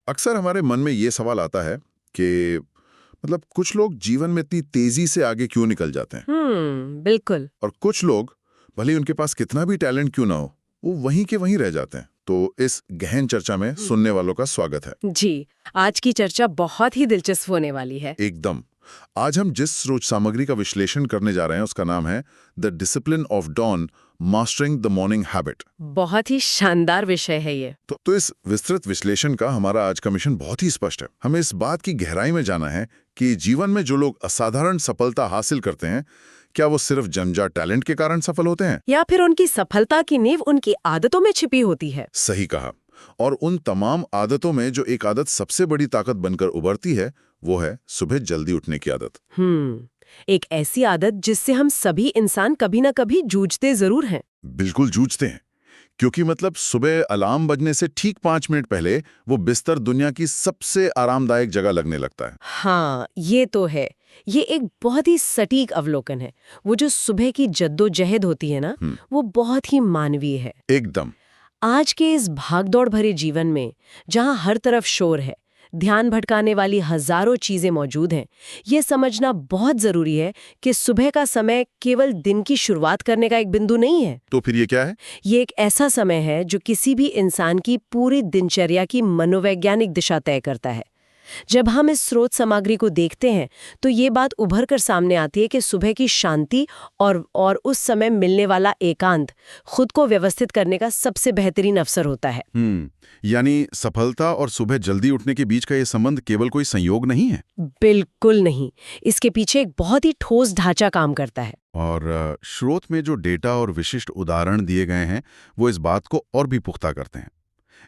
अक्सर हमारे मन में ये सवाल आता है कि मतलब कुछ लोग जीवन में इतनी तेजी से आगे क्यों निकल जाते हैं बिल्कुल। और कुछ लोग भले ही उनके पास कितना भी टैलेंट क्यों ना हो वो वहीं के वहीं रह जाते हैं। तो इस गहन चर्चा में सुनने वालों का स्वागत है। जी, आज की चर्चा बहुत ही दिलचस्प होने वाली है। एकदम। आज हम जिस स्रोत सामग्री का विश्लेषण करने जा रहे हैं उसका नाम है the discipline of dawn mastering the morning habit. बहुत ही शानदार विषय है ये। तो इस विस्तृत विश्लेषण का हमारा आज का मिशन बहुत ही स्पष्ट है। हमें इस बात की गहराई में जाना है कि जीवन में जो लोग असाधारण सफलता हासिल करते हैं क्या वो सिर्फ जन्मजात टैलेंट के कारण सफल होते हैं या फिर उनकी सफलता की नींव उनकी आदतों में छिपी होती है। सही कहा। और उन तमाम आदतों में जो एक आदत सबसे बड़ी ताकत बनकर उभरती है वो है सुबह जल्दी उठने की आदत। एक ऐसी आदत जिससे हम सभी इंसान कभी ना कभी जूझते जरूर हैं। बिल्कुल जूझते हैं, क्योंकि मतलब सुबह अलार्म बजने से ठीक 5 मिनट पहले वो बिस्तर दुनिया की सबसे आरामदायक जगह लगने लगता है। हाँ, ये तो है। ये एक बहुत ही सटीक अवलोकन है। वो जो सुबह की जद्दोजहद होती है ना, वो बहुत ही मानवीय है। एकदम। आज के इस भागदौड़ भरे जीवन में जहां हर तरफ शोर है, ध्यान भटकाने वाली हजारों चीजें मौजूद हैं, ये समझना बहुत जरूरी है कि सुबह का समय केवल दिन की शुरुआत करने का एक बिंदु नहीं है। तो फिर ये क्या है? ये एक ऐसा समय है जो किसी भी इंसान की पूरी दिनचर्या की मनोवैज्ञानिक दिशा तय करता है। जब हम इस स्रोत सामग्री को देखते हैं तो ये बात उभर कर सामने आती है कि सुबह की शांति और उस समय मिलने वाला एकांत खुद को व्यवस्थित करने का सबसे बेहतरीन अवसर होता है। यानी सफलता और सुबह जल्दी उठने के बीच का ये संबंध केवल कोई संयोग नहीं है। बिल्कुल नहीं। इसके पीछे एक बहुत ही ठोस ढांचा काम करता है। और स्रोत में जो डेटा और विशिष्ट उदाहरण दिए गए हैं वो इस बात को और भी पुख्ता करते हैं।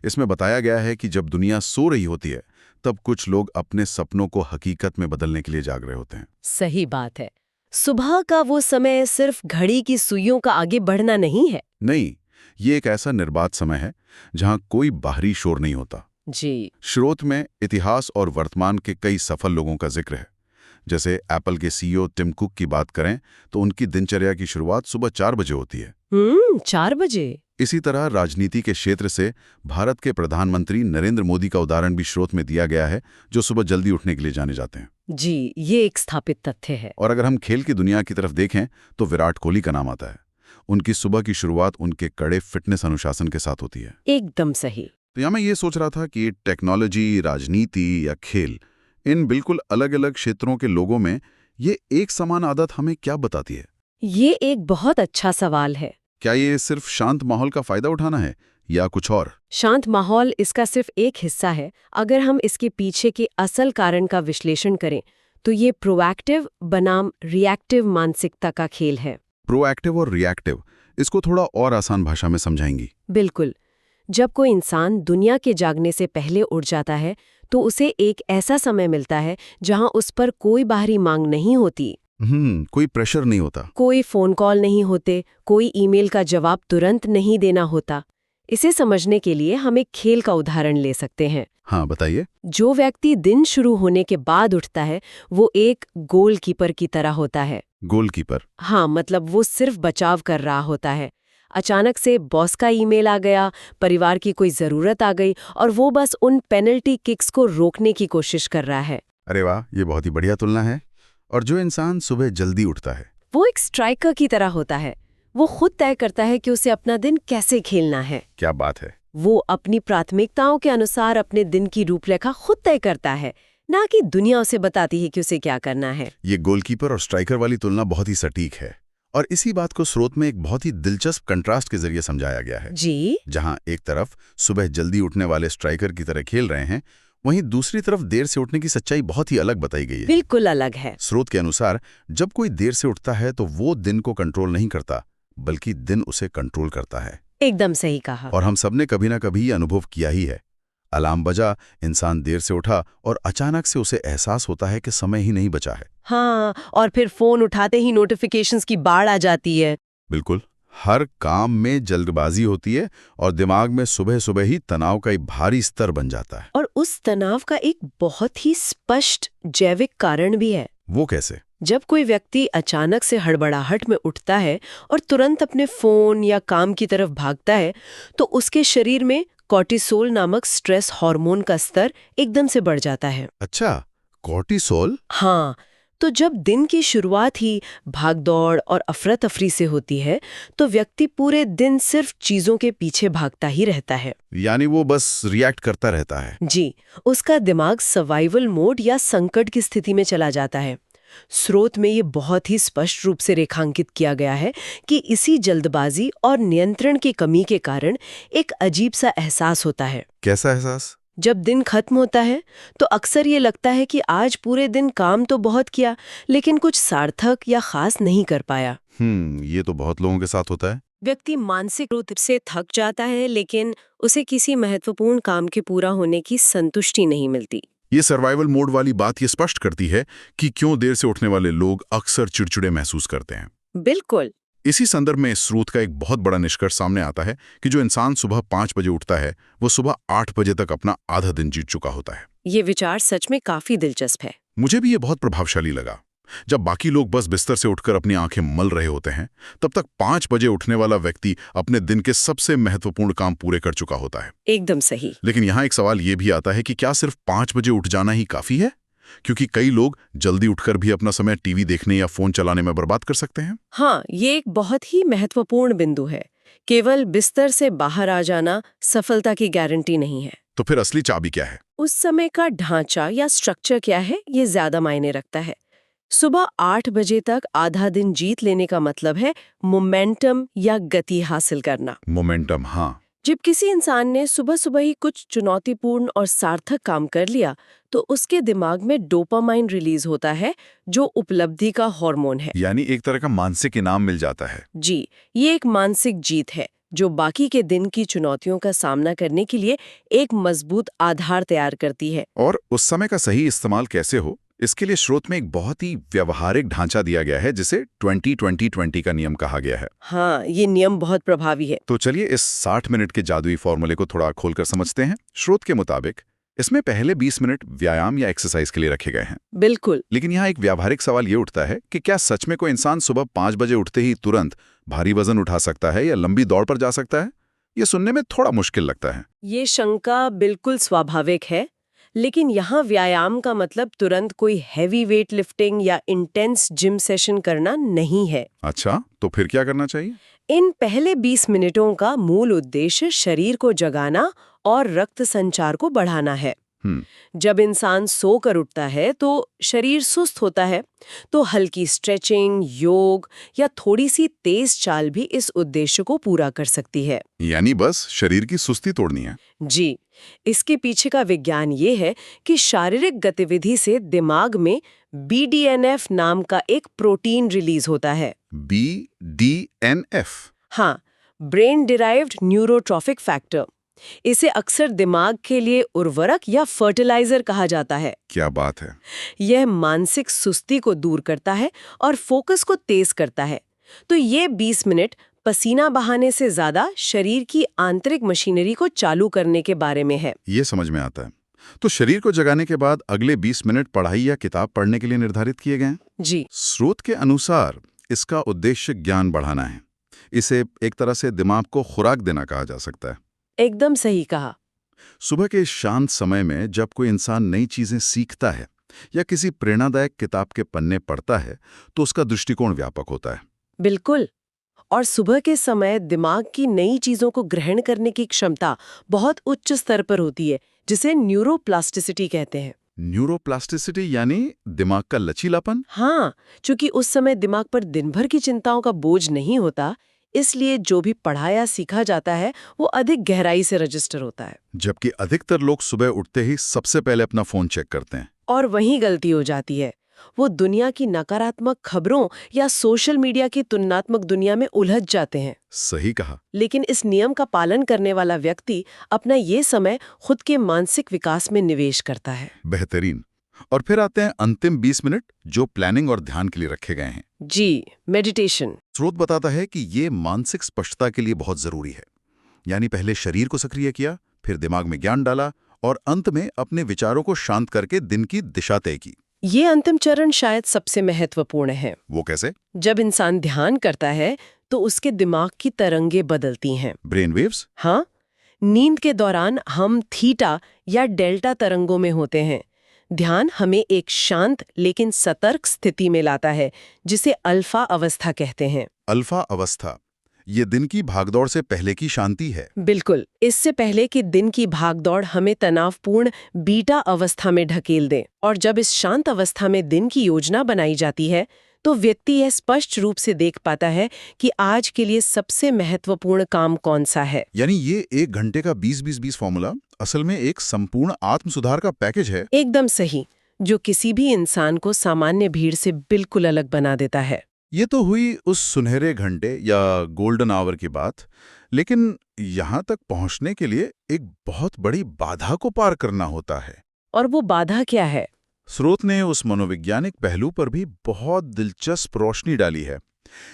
इसमें बताया गया है कि जब दुनिया सो रही होती है तब कुछ लोग अपने सपनों को हकीकत में बदलने के लिए जाग रहे होते हैं। सही बात है। सुबह का वो समय सिर्फ घड़ी की सुइयों का आगे बढ़ना नहीं है। नहीं, ये एक ऐसा निर्बाध समय है जहां कोई बाहरी शोर नहीं होता। जी। स्रोत में इतिहास और वर्तमान के कई सफल लोगों का जिक्र है। जैसे एप्पल के सीईओ टिम कुक की बात करें तो उनकी दिनचर्या की शुरुआत सुबह 4 बजे होती है। 4 बजे। इसी तरह राजनीति के क्षेत्र से भारत के प्रधानमंत्री नरेंद्र मोदी का उदाहरण भी स्रोत में दिया गया है, जो सुबह जल्दी उठने के लिए जाने जाते हैं। जी, ये एक स्थापित तथ्य है। और अगर हम खेल की दुनिया की तरफ देखें तो विराट कोहली का नाम आता है। उनकी सुबह की शुरुआत उनके कड़े फिटनेस अनुशासन के साथ होती है। एकदम सही। तो यहाँ मैं ये सोच रहा था कि टेक्नोलॉजी, राजनीति या खेल, इन बिल्कुल अलग अलग क्षेत्रों के लोगों में ये एक समान आदत हमें क्या बताती है? ये एक बहुत अच्छा सवाल है। क्या ये सिर्फ शांत माहौल का फायदा उठाना है या कुछ और? शांत माहौल इसका सिर्फ एक हिस्सा है। अगर हम इसके पीछे के असल कारण का विश्लेषण करें तो ये प्रोएक्टिव बनाम रिएक्टिव मानसिकता का खेल है। प्रोएक्टिव और रिएक्टिव, इसको थोड़ा और आसान भाषा में समझाएंगी? बिल्कुल। जब कोई इंसान दुनिया के जागने से पहले उठ जाता है तो उसे एक ऐसा समय मिलता है जहां उस पर कोई बाहरी मांग नहीं होती। कोई प्रेशर नहीं होता। कोई फोन कॉल नहीं होते, कोई ईमेल का जवाब तुरंत नहीं देना होता। इसे समझने के लिए हम एक खेल का उदाहरण ले सकते हैं। हाँ, बताइए। जो व्यक्ति दिन शुरू होने के बाद उठता है वो एक गोलकीपर की तरह होता है। गोलकीपर? हाँ, मतलब वो सिर्फ बचाव कर रहा होता है। अचानक से बॉस का ईमेल आ गया, परिवार की कोई जरूरत आ गई और वो बस उन पेनल्टी किक्स को रोकने की कोशिश कर रहा है। अरे वाह, ये बहुत ही बढ़िया तुलना है। और जो इंसान सुबह जल्दी उठता है वो एक स्ट्राइकर की तरह होता है। वो खुद तय करता है कि उसे अपना दिन कैसे खेलना है। क्या बात है। वो अपनी प्राथमिकताओं के अनुसार अपने दिन की रूपरेखा खुद तय करता है, ना कि दुनिया उसे बताती है कि उसे क्या करना है। ये गोलकीपर और स्ट्राइकर वाली तुलना बहुत ही सटीक है और इसी बात को स्रोत में एक बहुत ही दिलचस्प कंट्रास्ट के जरिए समझाया गया है। जी। जहां एक तरफ सुबह जल्दी उठने वाले स्ट्राइकर की तरह खेल रहे हैं, वहीं दूसरी तरफ देर से उठने की सच्चाई बहुत ही अलग बताई गई है। बिल्कुल अलग है। स्रोत के अनुसार जब कोई देर से उठता है तो वो दिन को कंट्रोल नहीं करता, बल्कि दिन उसे कंट्रोल करता है। एकदम सही कहा। और हम सबने कभी ना कभी ये अनुभव किया ही है। अलार्म बजा, इंसान देर से उठा और अचानक से उसे एहसास होता है कि समय ही नहीं बचा है। हाँ, और फिर फोन उठाते ही नोटिफिकेशंस की बाढ़ आ जाती है। बिल्कुल। हर काम में जल्दबाजी होती है और दिमाग में सुबह सुबह ही तनाव का एक भारी स्तर बन जाता है। और उस तनाव का एक बहुत ही स्पष्ट जैविक कारण भी है। वो कैसे? जब कोई व्यक्ति अचानक से हड़बड़ाहट में उठता है और तुरंत अपने फोन या काम की तरफ भागता है तो उसके शरीर में कॉर्टिसोल नामक स्ट्रेस हार्मोन का स्तर एकदम से बढ़ जाता है। अच्छा, कॉर्टिसोल? हाँ, तो जब दिन की शुरुआत ही भागदौड़ और अफरा-तफरी से होती है, तो व्यक्ति पूरे दिन सिर्फ चीजों के पीछे भागता ही रहता है। यानी वो बस रिएक्ट करता रहता है। जी, उसका दिमाग सर्वाइवल मोड या संकट की स्थिति में चला जाता है। स्रोत में ये बहुत ही स्पष्ट रूप से रेखांकित किया गया है कि इसी जल्दबाजी और नियंत्रण की कमी के कारण एक अजीब सा एहसास होता है। कैसा एहसास? जब दिन खत्म होता है तो अक्सर ये लगता है कि आज पूरे दिन काम तो बहुत किया, लेकिन कुछ सार्थक या खास नहीं कर पाया। ये तो बहुत लोगों के साथ होता है। व्यक्ति मानसिक रूप से थक जाता है, लेकिन उसे किसी महत्वपूर्ण काम के पूरा होने की संतुष्टि नहीं मिलती। ये सर्वाइवल मोड वाली बात ये स्पष्ट करती है कि क्यों देर से उठने वाले लोग अक्सर चिड़चिड़े महसूस करते हैं। बिल्कुल। इसी संदर्भ में इस स्रोत का एक बहुत बड़ा निष्कर्ष सामने आता है कि जो इंसान सुबह 5 बजे उठता है, वो सुबह 8 बजे तक अपना आधा दिन जीत चुका होता है। ये विचार सच में काफी दिलचस्प है। मुझे भी ये बहुत प्रभावशाली लगा। जब बाकी लोग बस बिस्तर से उठकर अपनी आंखें मल रहे होते हैं, तब तक 5 बजे उठने वाला व्यक्ति अपने दिन के सबसे महत्वपूर्ण काम पूरे कर चुका होता है। एकदम सही। लेकिन यहाँ एक सवाल ये भी आता है कि क्या सिर्फ 5 बजे उठ जाना ही काफी है? क्योंकि कई लोग जल्दी उठकर भी अपना समय टीवी देखने या फोन चलाने में बर्बाद कर सकते हैं। हाँ, ये एक बहुत ही महत्वपूर्ण बिंदु है। केवल बिस्तर से बाहर आ जाना सफलता की गारंटी नहीं है। तो फिर असली चाबी क्या है? उस समय का ढांचा या स्ट्रक्चर क्या है, ये ज्यादा मायने रखता है। सुबह 8 बजे तक आधा दिन जीत लेने का मतलब है मोमेंटम या गति हासिल करना। मोमेंटम, हाँ। जब किसी इंसान ने सुबह सुबह ही कुछ चुनौतीपूर्ण और सार्थक काम कर लिया, तो उसके दिमाग में डोपामाइन रिलीज होता है, जो उपलब्धि का हार्मोन है। यानी एक तरह का मानसिक इनाम मिल जाता है। जी, ये एक मानसिक जीत है जो बाकी के दिन की चुनौतियों का सामना करने के लिए एक मजबूत आधार तैयार करती है। और उस समय का सही इस्तेमाल कैसे हो, इसके लिए स्रोत में एक बहुत ही व्यवहारिक ढांचा दिया गया है, जिसे 20-20-20 का नियम कहा गया है। हाँ, ये नियम बहुत प्रभावी है। तो चलिए इस 60 मिनट के जादुई फॉर्मूले को थोड़ा खोलकर समझते हैं। स्रोत के मुताबिक इसमें पहले 20 मिनट व्यायाम या एक्सरसाइज के लिए रखे गए हैं। बिल्कुल। लेकिन यहाँ एक व्यावहारिक सवाल ये उठता है कि क्या सच में कोई इंसान सुबह 5 बजे उठते ही तुरंत भारी वजन उठा सकता है या लंबी दौड़ पर जा सकता है? ये सुनने में थोड़ा मुश्किल लगता है। ये शंका बिल्कुल स्वाभाविक है, लेकिन यहाँ व्यायाम का मतलब तुरंत कोई हैवी वेट लिफ्टिंग या इंटेंस जिम सेशन करना नहीं है। अच्छा, तो फिर क्या करना चाहिए? इन पहले 20 मिनटों का मूल उद्देश्य शरीर को जगाना और रक्त संचार को बढ़ाना है। जब इंसान सोकर उठता है तो शरीर सुस्त होता है, तो हल्की स्ट्रेचिंग, योग या थोड़ी सी तेज चाल भी इस उद्देश्य को पूरा कर सकती है। यानी बस शरीर की सुस्ती तोड़नी है। जी, इसके पीछे का विज्ञान ये है कि शारीरिक गतिविधि से दिमाग में BDNF नाम का एक प्रोटीन रिलीज होता है। BDNF? हाँ, ब्रेन डिराइव्ड न्यूरोट्रॉफिक फैक्टर। इसे अक्सर दिमाग के लिए उर्वरक या फर्टिलाइजर कहा जाता है। क्या बात है! यह मानसिक सुस्ती को दूर करता है और फोकस को तेज करता है। तो ये 20 मिनट पसीना बहाने से ज्यादा शरीर की आंतरिक मशीनरी को चालू करने के बारे में है। ये समझ में आता है। तो शरीर को जगाने के बाद अगले 20 मिनट पढ़ाई या किताब पढ़ने के लिए निर्धारित किए गए हैं। जी, स्रोत के अनुसार इसका उद्देश्य ज्ञान बढ़ाना है। इसे एक तरह से दिमाग को खुराक देना कहा जा सकता है। एकदम सही कहा। सुबह के शांत समय में जब कोई इंसान नई चीजें सीखता है या किसी प्रेरणादायक किताब के पन्ने पढ़ता है, तो उसका दृष्टिकोण व्यापक होता है। बिल्कुल। और सुबह के समय दिमाग की नई चीजों को ग्रहण करने की क्षमता बहुत उच्च स्तर पर होती है, जिसे न्यूरोप्लास्टिसिटी कहते हैं। न्यूरोप्लास्टिसिटी यानी दिमाग का लचीलापन? हाँ, क्योंकि उस समय दिमाग पर दिन भर की चिंताओं का बोझ नहीं होता, इसलिए जो भी पढ़ा या सीखा जाता है वो अधिक गहराई से रजिस्टर होता है। जबकि अधिकतर लोग सुबह उठते ही सबसे पहले अपना फोन चेक करते हैं। और वहीं गलती हो जाती है। वो दुनिया की नकारात्मक खबरों या सोशल मीडिया की तुलनात्मक दुनिया में उलझ जाते हैं। सही कहा। लेकिन इस नियम का पालन करने वाला व्यक्ति अपना ये समय खुद के मानसिक विकास में निवेश करता है। बेहतरीन। और फिर आते हैं अंतिम 20 मिनट, जो प्लानिंग और ध्यान के लिए रखे गए हैं। जी, मेडिटेशन। स्रोत बताता है कि ये मानसिक स्पष्टता के लिए बहुत जरूरी है। यानी पहले शरीर को सक्रिय किया, फिर दिमाग में ज्ञान डाला और अंत में अपने विचारों को शांत करके दिन की दिशा तय की। ये अंतिम चरण शायद सबसे महत्वपूर्ण है। वो कैसे? जब इंसान ध्यान करता है तो उसके दिमाग की तरंगे बदलती हैं। Brain waves? हाँ, नींद के दौरान हम थीटा या डेल्टा तरंगों में होते हैं। ध्यान हमें एक शांत लेकिन सतर्क स्थिति में लाता है, जिसे अल्फा अवस्था कहते हैं। अल्फा अवस्था, ये दिन की भागदौड़ से पहले की शांति है। बिल्कुल, इससे पहले कि दिन की भागदौड़ हमें तनावपूर्ण बीटा अवस्था में ढकेल दे। और जब इस शांत अवस्था में दिन की योजना बनाई जाती है, तो व्यक्ति यह स्पष्ट रूप से देख पाता है कि आज के लिए सबसे महत्वपूर्ण काम कौन सा है। यानी ये 1 घंटे का 20-20-20 फॉर्मूला असल में एक संपूर्ण आत्म सुधार का पैकेज है। एकदम सही, जो किसी भी इंसान को सामान्य भीड़ से बिल्कुल अलग बना देता है। ये तो हुई उस सुनहरे घंटे या गोल्डन आवर की बात, लेकिन यहाँ तक पहुँचने के लिए एक बहुत बड़ी बाधा को पार करना होता है। और वो बाधा क्या है? स्रोत ने उस मनोवैज्ञानिक पहलू पर भी बहुत दिलचस्प रोशनी डाली है।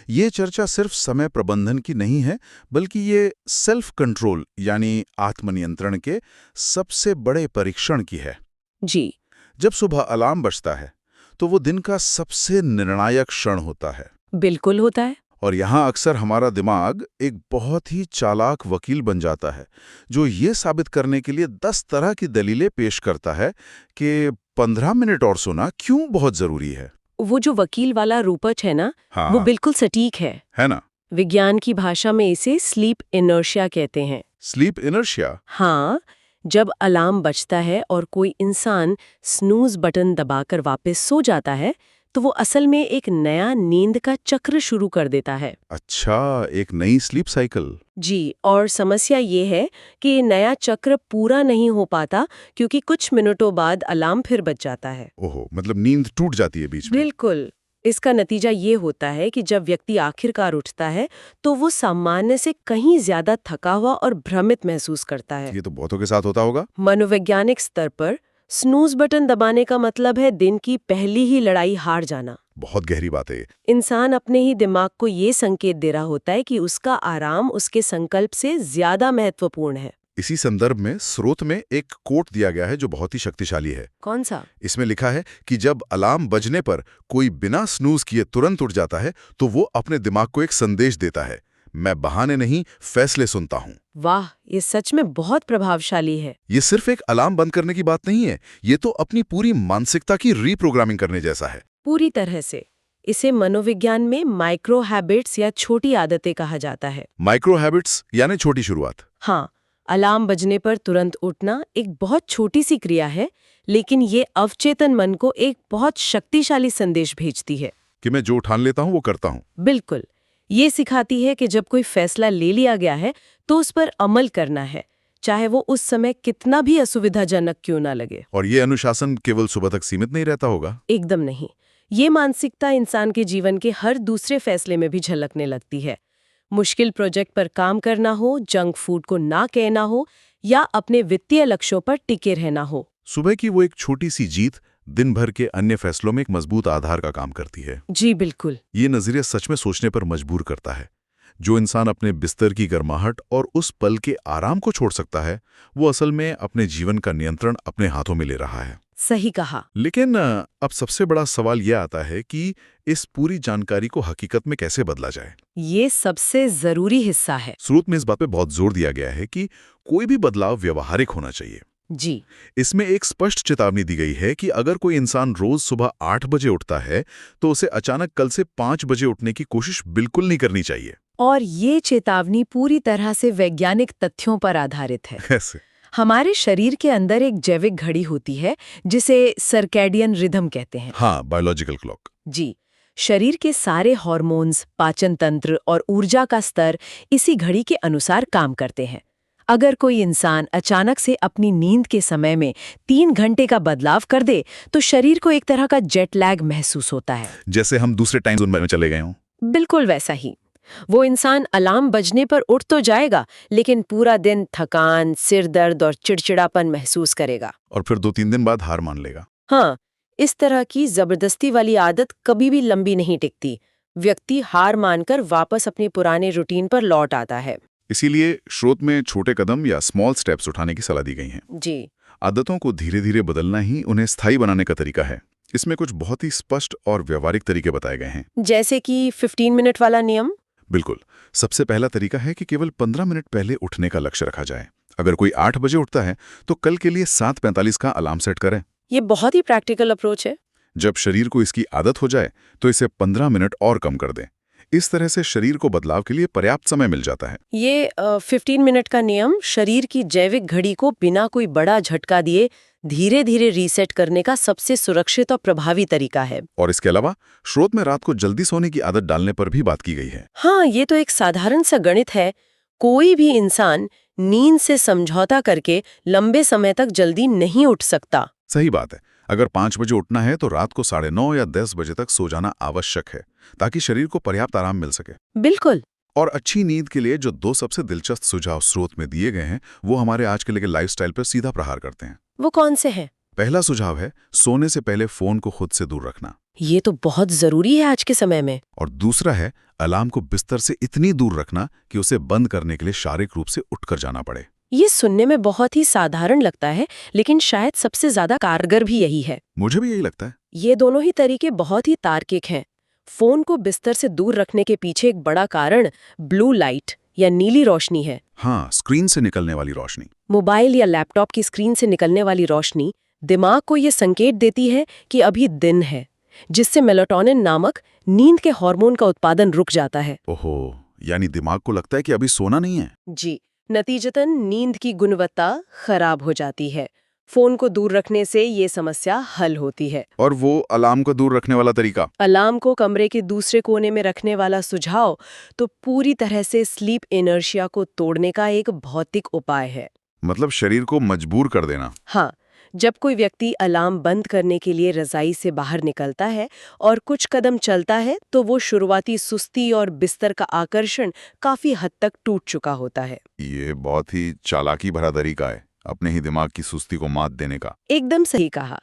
ये चर्चा सिर्फ समय प्रबंधन की नहीं है, बल्कि ये सेल्फ कंट्रोल यानी आत्मनियंत्रण के सबसे बड़े परीक्षण की है। जी, जब सुबह अलार्म बजता है तो वो दिन का सबसे निर्णायक क्षण होता है। बिल्कुल होता है। और यहाँ अक्सर हमारा दिमाग एक बहुत ही चालाक वकील बन जाता है, जो ये साबित करने के लिए 10 तरह की दलीलें पेश करता है कि 15 मिनट और सोना क्यों बहुत जरूरी है। वो जो वकील वाला रूपच है ना, हाँ, वो बिल्कुल सटीक है ना? विज्ञान की भाषा में इसे स्लीप इनर्शिया कहते हैं। Sleep inertia. हाँ, जब अलार्म बजता है और कोई इंसान स्नूज बटन दबाकर वापस सो जाता है, तो वो असल में एक नया नींद का चक्र शुरू कर देता है। अच्छा, एक नई स्लीप साइकिल। जी, और समस्या ये है कि ये नया चक्र पूरा नहीं हो पाता, क्योंकि कुछ मिनटों बाद अलार्म फिर बज जाता है। ओहो, मतलब नींद टूट जाती है बीच में। बिल्कुल। इसका नतीजा ये होता है कि जब व्यक्ति आखिरकार उठता है, तो वो सामान्य से कहीं ज्यादा थका हुआ और भ्रमित महसूस करता है। ये तो बहुतों के साथ होता होगा। मनोवैज्ञानिक स्तर पर स्नूज बटन दबाने का मतलब है दिन की पहली ही लड़ाई हार जाना। बहुत गहरी बात है ये। इंसान अपने ही दिमाग को ये संकेत दे रहा होता है कि उसका आराम उसके संकल्प से ज्यादा महत्वपूर्ण है। इसी संदर्भ में स्रोत में एक कोट दिया गया है जो बहुत ही शक्तिशाली है। कौन सा? इसमें लिखा है कि जब अलार्म बजने पर कोई बिना स्नूज किए तुरंत उठ जाता है, तो वो अपने दिमाग को एक संदेश देता है, मैं बहाने नहीं, फैसले सुनता हूँ। वाह, ये सच में बहुत प्रभावशाली है। ये सिर्फ एक अलार्म बंद करने की बात नहीं है, ये तो अपनी पूरी मानसिकता की रीप्रोग्रामिंग करने जैसा है। पूरी तरह से। इसे मनोविज्ञान में माइक्रो हैबिट्स या छोटी आदतें कहा जाता है। माइक्रो हैबिट्स यानी छोटी शुरुआत। हाँ, अलार्म बजने पर तुरंत उठना एक बहुत छोटी सी क्रिया है, लेकिन ये अवचेतन मन को एक बहुत शक्तिशाली संदेश भेजती है कि मैं जो ठान लेता हूँ वो करता हूँ। बिल्कुल। ये सिखाती है कि जब कोई फैसला ले लिया गया है तो उस पर अमल करना है, चाहे वो उस समय कितना भी असुविधाजनक क्यों ना लगे। और ये अनुशासन केवल सुबह तक सीमित नहीं रहता होगा। एकदम नहीं। ये मानसिकता इंसान के जीवन के हर दूसरे फैसले में भी झलकने लगती है। मुश्किल प्रोजेक्ट पर काम करना हो, जंक फूड को ना कहना हो, या अपने वित्तीय लक्ष्यों पर टिके रहना हो। सुबह की वो एक छोटी सी जीत दिन भर के अन्य फैसलों में एक मजबूत आधार का काम करती है। जी बिल्कुल। ये नजरिया सच में सोचने पर मजबूर करता है। जो इंसान अपने बिस्तर की गर्माहट और उस पल के आराम को छोड़ सकता है, वो असल में अपने जीवन का नियंत्रण अपने हाथों में ले रहा है। सही कहा। लेकिन अब सबसे बड़ा सवाल यह आता है कि इस पूरी जानकारी को हकीकत में कैसे बदला जाए। ये सबसे जरूरी हिस्सा है। स्रोत में इस बात पे बहुत जोर दिया गया है कि कोई भी बदलाव व्यवहारिक होना चाहिए। जी। इसमें एक स्पष्ट चेतावनी दी गई है कि अगर कोई इंसान रोज सुबह 8 बजे उठता है, तो उसे अचानक कल से 5 बजे उठने की कोशिश बिल्कुल नहीं करनी चाहिए। और ये चेतावनी पूरी तरह से वैज्ञानिक तथ्यों पर आधारित है। कैसे? हमारे शरीर के अंदर एक जैविक घड़ी होती है जिसे सर्कैडियन रिदम कहते हैं। हाँ, बायोलॉजिकल क्लॉक। जी। शरीर के सारे हार्मोन्स, पाचन तंत्र और ऊर्जा का स्तर इसी घड़ी के अनुसार काम करते हैं। अगर कोई इंसान अचानक से अपनी नींद के समय में 3 घंटे का बदलाव कर दे, तो शरीर को एक तरह का जेट लैग महसूस होता है, जैसे हम दूसरे टाइम जोन में चले गए हों। बिल्कुल वैसा ही। वो इंसान अलार्म बजने पर उठ तो जाएगा, लेकिन पूरा दिन थकान, सिर दर्द और चिड़चिड़ापन महसूस करेगा। और फिर 2-3 दिन बाद हार मान लेगा। हाँ, इस तरह की जबरदस्ती वाली आदत कभी भी लंबी नहीं टिकती। व्यक्ति हार मानकर वापस अपने पुराने रूटीन पर लौट आता है। इसीलिए स्रोत में छोटे कदम या स्मॉल स्टेप्स उठाने की सलाह दी गई है। जी। आदतों को धीरे धीरे बदलना ही उन्हें स्थायी बनाने का तरीका है। इसमें कुछ बहुत ही स्पष्ट और व्यवहारिक तरीके बताए गए हैं। जैसे कि 15 मिनट वाला नियम। बिल्कुल। सबसे पहला तरीका है कि केवल 15 मिनट पहले उठने का लक्ष्य रखा जाए। अगर कोई 8 बजे उठता है तो कल के लिए 7:45 का अलार्म सेट करें। ये बहुत ही प्रैक्टिकल अप्रोच है। जब शरीर को इसकी आदत हो जाए तो इसे 15 मिनट और कम कर दें। इस तरह से शरीर को बदलाव के लिए पर्याप्त समय मिल जाता है। ये 15 मिनट का नियम शरीर की जैविक घड़ी को बिना कोई बड़ा झटका दिए धीरे धीरे रीसेट करने का सबसे सुरक्षित और प्रभावी तरीका है। और इसके अलावा स्रोत में रात को जल्दी सोने की आदत डालने पर भी बात की गई है। हाँ, ये तो एक साधारण सा गणित है। कोई भी इंसान नींद से समझौता करके लंबे समय तक जल्दी नहीं उठ सकता। सही बात है। अगर 5 बजे उठना है तो रात को 9:30 या 10 बजे तक सो जाना आवश्यक है, ताकि शरीर को पर्याप्त आराम मिल सके। बिल्कुल। और अच्छी नींद के लिए जो 2 सबसे दिलचस्प सुझाव स्रोत में दिए गए हैं वो हमारे आज के लिए लाइफस्टाइल पर सीधा प्रहार करते हैं। वो कौन से हैं? पहला सुझाव है सोने से पहले फोन को खुद से दूर रखना। ये तो बहुत जरूरी है आज के समय में। और दूसरा है अलार्म को बिस्तर से इतनी दूर रखना कि उसे बंद करने के लिए शारीरिक रूप से उठकर जाना पड़े। ये सुनने में बहुत ही साधारण लगता है, लेकिन शायद सबसे ज्यादा कारगर भी यही है। मुझे भी यही लगता है। ये दोनों ही तरीके बहुत ही तार्किक हैं। फोन को बिस्तर से दूर रखने के पीछे एक बड़ा कारण ब्लू लाइट या नीली रोशनी है। हाँ, स्क्रीन से निकलने वाली रोशनी। मोबाइल या लैपटॉप की स्क्रीन से निकलने वाली रोशनी दिमाग को ये संकेत देती है कि अभी दिन है, जिससे मेलाटोनिन नामक नींद के हार्मोन का उत्पादन रुक जाता है। ओहो, यानी दिमाग को लगता है कि अभी सोना नहीं है। जी, नतीजतन नींद की गुणवत्ता खराब हो जाती है। फोन को दूर रखने से ये समस्या हल होती है। और वो अलार्म को दूर रखने वाला तरीका? अलार्म को कमरे के दूसरे कोने में रखने वाला सुझाव तो पूरी तरह से स्लीप इनर्शिया को तोड़ने का एक भौतिक उपाय है। मतलब शरीर को मजबूर कर देना। हाँ, जब कोई व्यक्ति अलार्म बंद करने के लिए रजाई से बाहर निकलता है और कुछ कदम चलता है तो वो शुरुआती सुस्ती और बिस्तर का आकर्षण काफी हद तक टूट चुका होता है। ये बहुत ही चालाकी भरा तरीका है अपने ही दिमाग की सुस्ती को मात देने का। एकदम सही कहा।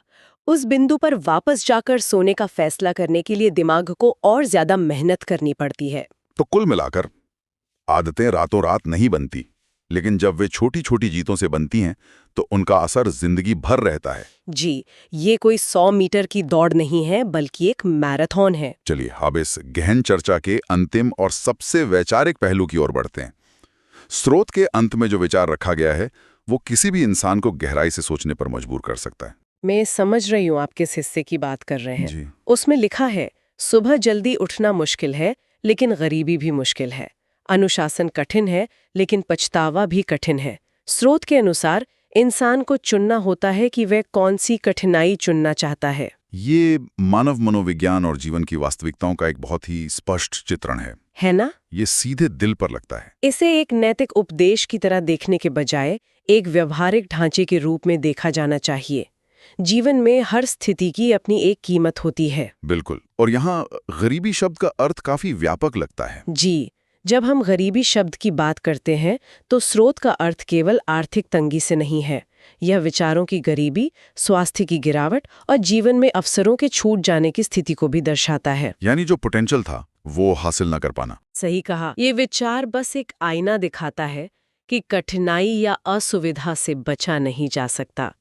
उस बिंदु पर वापस जाकर सोने का फैसला करने के लिए दिमाग को और ज्यादा मेहनत करनी पड़ती है। तो कुल मिलाकर आदतें रातों रात नहीं बनती, लेकिन जब वे छोटी छोटी जीतों से बनती हैं तो उनका असर जिंदगी भर रहता है। जी, ये कोई 100 मीटर की दौड़ नहीं है, बल्कि एक मैराथन है। चलिए अब इस गहन चर्चा के अंतिम और सबसे वैचारिक पहलू की ओर बढ़ते हैं। स्रोत के अंत में जो विचार रखा गया है वो किसी भी इंसान को गहराई से सोचने पर मजबूर कर सकता है। मैं समझ रही हूँ आप किस हिस्से की बात कर रहे हैं। जी। उसमें लिखा है, सुबह जल्दी उठना मुश्किल है, लेकिन गरीबी भी मुश्किल है। अनुशासन कठिन है, लेकिन पछतावा भी कठिन है। स्रोत के अनुसार इंसान को चुनना होता है कि वह कौन सी कठिनाई चुनना चाहता है। ये मानव मनोविज्ञान और जीवन की वास्तविकताओं का एक बहुत ही स्पष्ट चित्रण है ना? ये सीधे दिल पर लगता है। इसे एक नैतिक उपदेश की तरह देखने के बजाय एक व्यवहारिक ढांचे के रूप में देखा जाना चाहिए। जीवन में हर स्थिति की अपनी एक कीमत होती है। बिल्कुल। और यहाँ गरीबी शब्द का अर्थ काफी व्यापक लगता है। जी, जब हम गरीबी शब्द की बात करते हैं तो स्रोत का अर्थ केवल आर्थिक तंगी से नहीं है। यह विचारों की गरीबी, स्वास्थ्य की गिरावट और जीवन में अवसरों के छूट जाने की स्थिति को भी दर्शाता है। यानी जो पोटेंशियल था वो हासिल न कर पाना। सही कहा। ये विचार बस एक आईना दिखाता है कि कठिनाई या असुविधा से बचा नहीं जा सकता।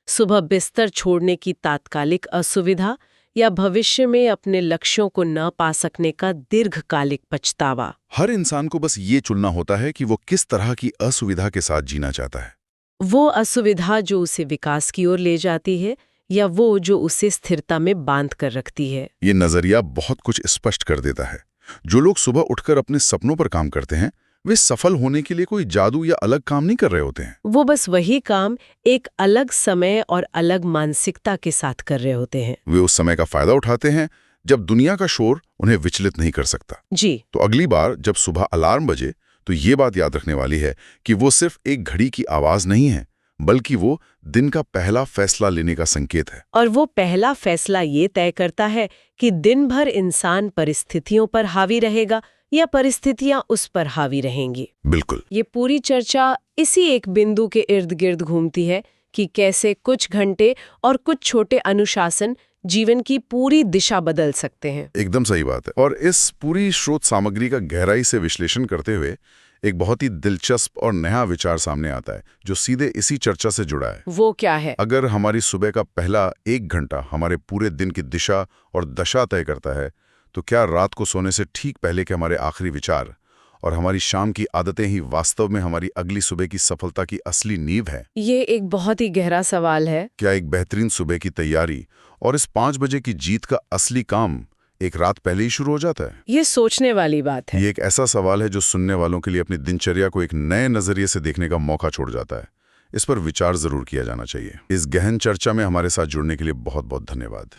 सुबह बिस्तर छोड़ने की तात्कालिक असुविधा या भविष्य में अपने लक्ष्यों को न पा सकने का दीर्घकालिक पछतावा। हर इंसान को बस ये चुनना होता है कि वो किस तरह की असुविधा के साथ जीना चाहता है। वो असुविधा जो उसे विकास की ओर ले जाती है या वो जो उसे स्थिरता में बांध कर रखती है। ये नजरिया बहुत कुछ स्पष्ट कर देता है। जो लोग सुबह उठकर अपने सपनों पर काम करते हैं वे सफल होने के लिए कोई जादू या अलग काम नहीं कर रहे होते हैं। वो बस वही काम एक अलग समय और अलग मानसिकता के साथ कर रहे होते हैं। वे उस समय का फायदा उठाते हैं जब दुनिया का शोर उन्हें विचलित नहीं कर सकता। जी। तो अगली बार जब सुबह अलार्म बजे तो ये बात याद रखने वाली है कि वो सिर्फ एक घड़ी की आवाज नहीं है, बल्कि वो दिन का पहला फैसला लेने का संकेत है। और वो पहला फैसला ये तय करता है कि दिन भर इंसान परिस्थितियों पर हावी रहेगा या परिस्थितियां उस पर हावी रहेंगी। बिल्कुल। ये पूरी चर्चा इसी एक बिंदु के इर्द गिर्द घूमती है कि कैसे कुछ घंटे और कुछ छोटे अनुशासन जीवन की पूरी दिशा बदल सकते हैं। एकदम सही बात है। और इस पूरी स्रोत सामग्री का गहराई से विश्लेषण करते हुए एक बहुत ही दिलचस्प और नया विचार सामने आता है जो सीधे इसी चर्चा से जुड़ा है। वो क्या है? अगर हमारी सुबह का पहला 1 घंटा हमारे पूरे दिन की दिशा और दशा तय करता है तो क्या रात को सोने से ठीक पहले के हमारे आखिरी विचार और हमारी शाम की आदतें ही वास्तव में हमारी अगली सुबह की सफलता की असली नींव है? ये एक बहुत ही गहरा सवाल है। क्या एक बेहतरीन सुबह की तैयारी और इस 5 बजे की जीत का असली काम एक रात पहले ही शुरू हो जाता है? ये सोचने वाली बात है। ये एक ऐसा सवाल है जो सुनने वालों के लिए अपनी दिनचर्या को एक नए नजरिए से देखने का मौका छोड़ जाता है। इस पर विचार जरूर किया जाना चाहिए। इस गहन चर्चा में हमारे साथ जुड़ने के लिए बहुत बहुत धन्यवाद।